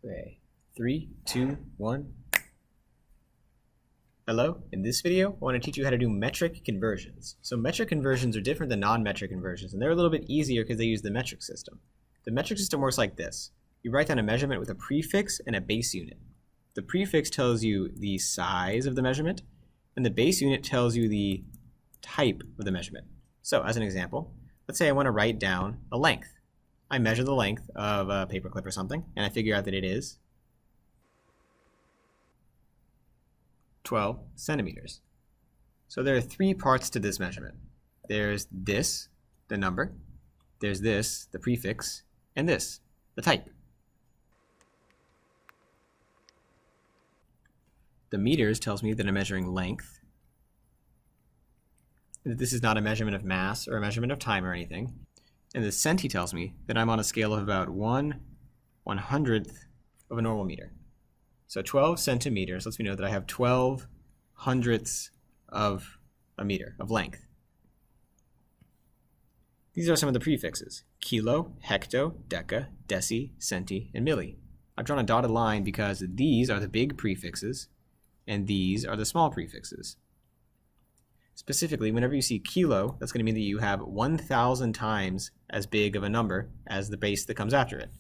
Okay, 3, 2, 1. Hello, in this video I want to teach you how to do metric conversions. So metric conversions are different than non-metric conversions, and they're a little bit easier because they use the metric system. The metric system works like this. You write down a measurement with a prefix and a base unit. The prefix tells you the size of the measurement, and the base unit tells you the type of the measurement. So as an example, let's say I want to write down a length. I measure the length of a paperclip or something, and I figure out that it is 12 centimeters. So there are three parts to this measurement. There's this, the number, there's this, the prefix, and this, the type. The meters tells me that I'm measuring length. This is not a measurement of mass or a measurement of time or anything. And the centi tells me that I'm on a scale of about 1/100th of a normal meter. So 12 centimeters lets me know that I have 12 hundredths of a meter of length. These are some of the prefixes: kilo, hecto, deca, deci, centi, and milli. I've drawn a dotted line because these are the big prefixes and these are the small prefixes. Specifically, whenever you see kilo, that's going to mean that you have 1,000 times as big of a number as the base that comes after it.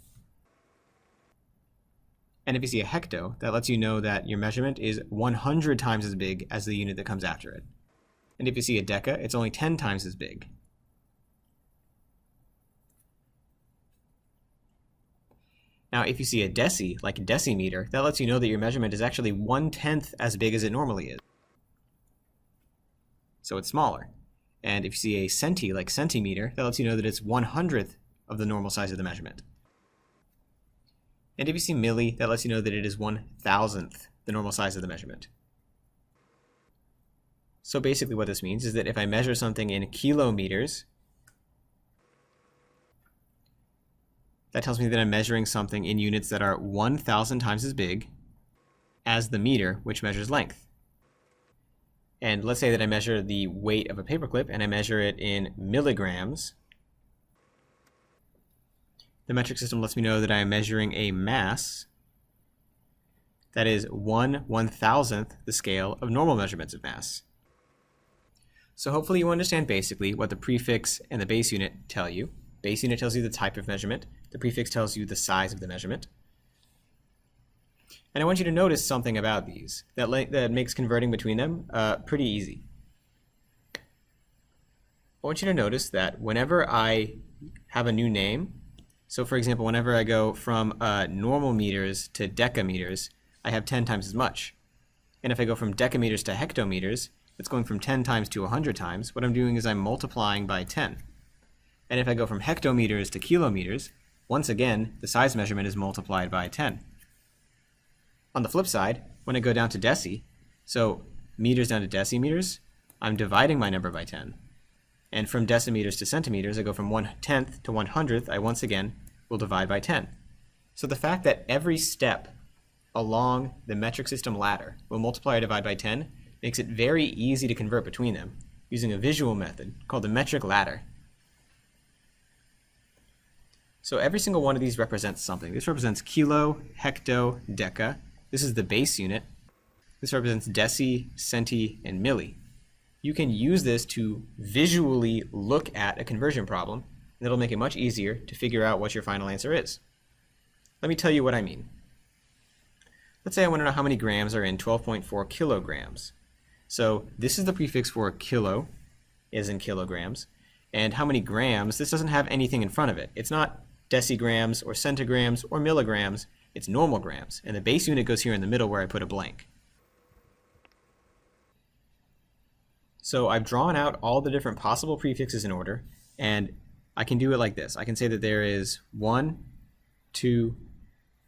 And if you see a hecto, that lets you know that your measurement is 100 times as big as the unit that comes after it. And if you see a deca, it's only 10 times as big. Now, if you see a deci, like a decimeter, that lets you know that your measurement is actually 1/10 as big as it normally is. So it's smaller. And if you see a centi, like centimeter, that lets you know that it's 100th of the normal size of the measurement. And if you see milli, that lets you know that it is 1,000th the normal size of the measurement. So basically what this means is that if I measure something in kilometers, that tells me that I'm measuring something in units that are 1,000 times as big as the meter, which measures length. And let's say that I measure the weight of a paperclip and I measure it in milligrams. The metric system lets me know that I am measuring a mass that is 1/1000th the scale of normal measurements of mass. So hopefully you understand basically what the prefix and the base unit tell you. Base unit tells you the type of measurement. The prefix tells you the size of the measurement. And I want you to notice something about these that makes converting between them pretty easy. I want you to notice that whenever I have a new name, so for example, whenever I go from normal meters to decameters, I have 10 times as much. And if I go from decameters to hectometers, it's going from 10 times to 100 times. What I'm doing is I'm multiplying by 10. And if I go from hectometers to kilometers, once again, the size measurement is multiplied by 10. On the flip side, when I go down to deci, so meters down to decimeters, I'm dividing my number by 10. And from decimeters to centimeters, I go from 1/10th to 100th, I once again will divide by 10. So the fact that every step along the metric system ladder will multiply or divide by 10 makes it very easy to convert between them using a visual method called the metric ladder. So every single one of these represents something. This represents kilo, hecto, deca. This is the base unit. This represents deci, centi, and milli. You can use this to visually look at a conversion problem, and it'll make it much easier to figure out what your final answer is. Let me tell you what I mean. Let's say I want to know how many grams are in 12.4 kilograms. So this is the prefix for kilo, is in kilograms, and how many grams, this doesn't have anything in front of it. It's not decigrams or centigrams or milligrams. It's normal grams, and the base unit goes here in the middle where I put a blank. So I've drawn out all the different possible prefixes in order, and I can do it like this. I can say that there is 1, 2,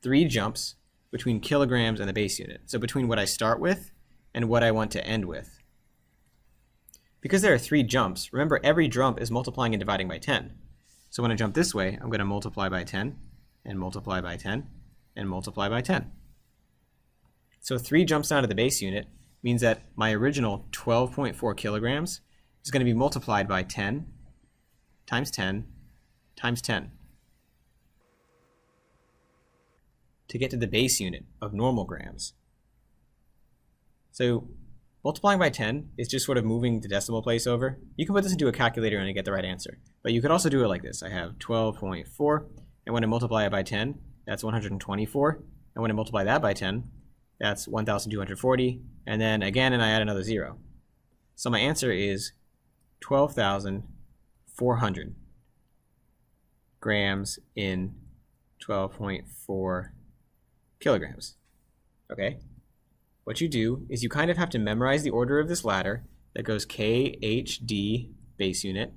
3 jumps between kilograms and the base unit. So between what I start with and what I want to end with. Because there are 3 jumps, remember every jump is multiplying and dividing by 10. So when I jump this way, I'm going to multiply by 10, and multiply by 10, and multiply by 10. So 3 jumps down to the base unit means that my original 12.4 kilograms is going to be multiplied by 10 times 10 times 10. to get to the base unit of normal grams. So multiplying by 10 is just sort of moving the decimal place over. You can put this into a calculator and get the right answer. But you could also do it like this. I have 12.4, and when I multiply it by 10, that's 124. And when I multiply that by 10, that's 1,240. And then again, and I add another 0. So my answer is 12,400 grams in 12.4 kilograms. Okay? What you do is you kind of have to memorize the order of this ladder that goes KHD base unit,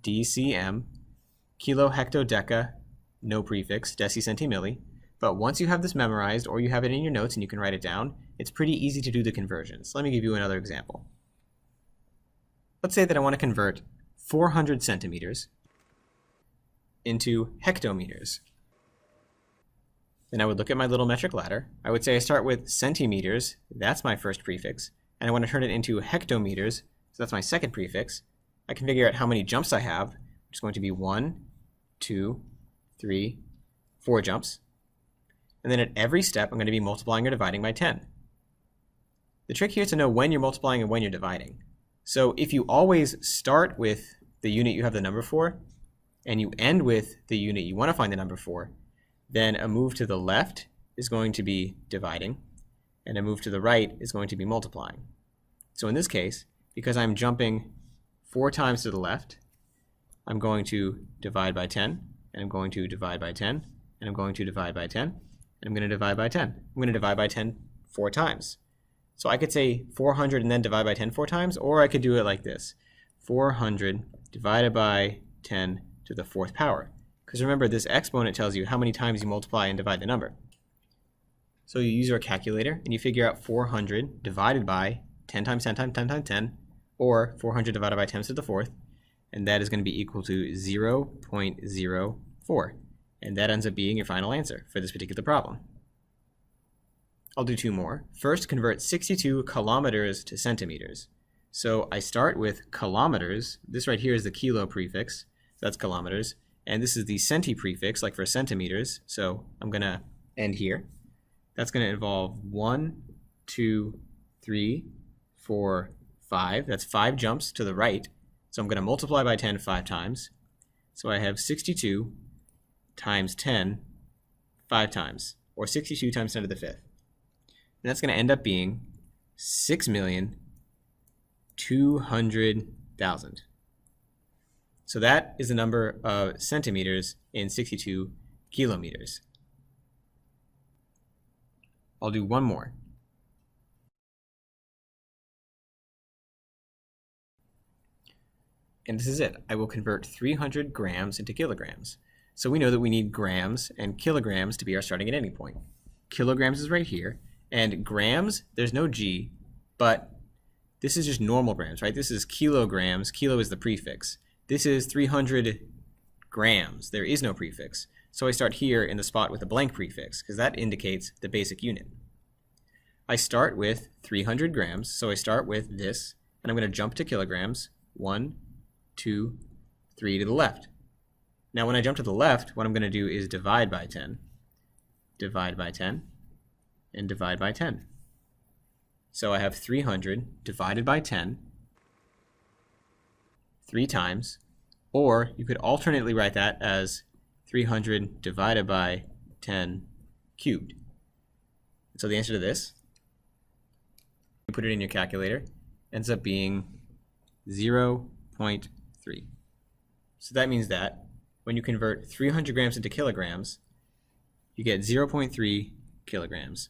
DCM, kilo, hecto, deca, no prefix, deci, centi, milli. But once you have this memorized, or you have it in your notes and you can write it down, it's pretty easy to do the conversions. Let me give you another example. Let's say that I want to convert 400 centimeters into hectometers. Then I would look at my little metric ladder. I would say I start with centimeters, that's my first prefix, and I want to turn it into hectometers, so that's my second prefix. I can figure out how many jumps I have, which is going to be 1, 2, 3, 4 jumps. And then at every step, I'm going to be multiplying or dividing by 10. The trick here is to know when you're multiplying and when you're dividing. So if you always start with the unit you have the number for, and you end with the unit you want to find the number for, then a move to the left is going to be dividing, and a move to the right is going to be multiplying. So in this case, because I'm jumping 4 times to the left, I'm going to divide by 10, and I'm going to divide by 10, and I'm going to divide by 10, and I'm going to divide by 10. I'm going to divide by 10 4 times. So I could say 400 and then divide by 10 4 times, or I could do it like this. 400 divided by 10 to the 4th power. Because remember, this exponent tells you how many times you multiply and divide the number. So you use your calculator and you figure out 400 divided by 10 times 10 times 10 times 10, or 400 divided by 10 to the 4th, and that is going to be equal to 0.04. And that ends up being your final answer for this particular problem. I'll do 2 more. First, convert 62 kilometers to centimeters. So I start with kilometers. This right here is the kilo prefix, so that's kilometers. And this is the centi prefix, like for centimeters. So I'm going to end here. That's going to involve 1, 2, 3, 4, 5. That's 5 jumps to the right. So I'm going to multiply by 10 5 times. So I have 62 times 10 5 times, or 62 times 10 to the 5th. And that's going to end up being 6,200,000. So that is the number of centimeters in 62 kilometers. I'll do 1 more. And this is it. I will convert 300 grams into kilograms. So we know that we need grams and kilograms to be our starting at any point. Kilograms is right here. And grams, there's no G, but this is just normal grams, right? This is kilograms. Kilo is the prefix. This is 300 grams. There is no prefix. So I start here in the spot with a blank prefix, because that indicates the basic unit. I start with 300 grams, so I start with this, and I'm going to jump to kilograms. 1, 2, 3 to the left. Now when I jump to the left, what I'm going to do is divide by 10, divide by 10, and divide by 10. So I have 300 divided by 10 3 times, or you could alternately write that as 300 divided by 10 cubed. And so the answer to this, you put it in your calculator, ends up being 0.3. So that means that when you convert 300 grams into kilograms, you get 0.3 kilograms.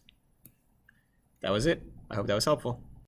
That was it. I hope that was helpful.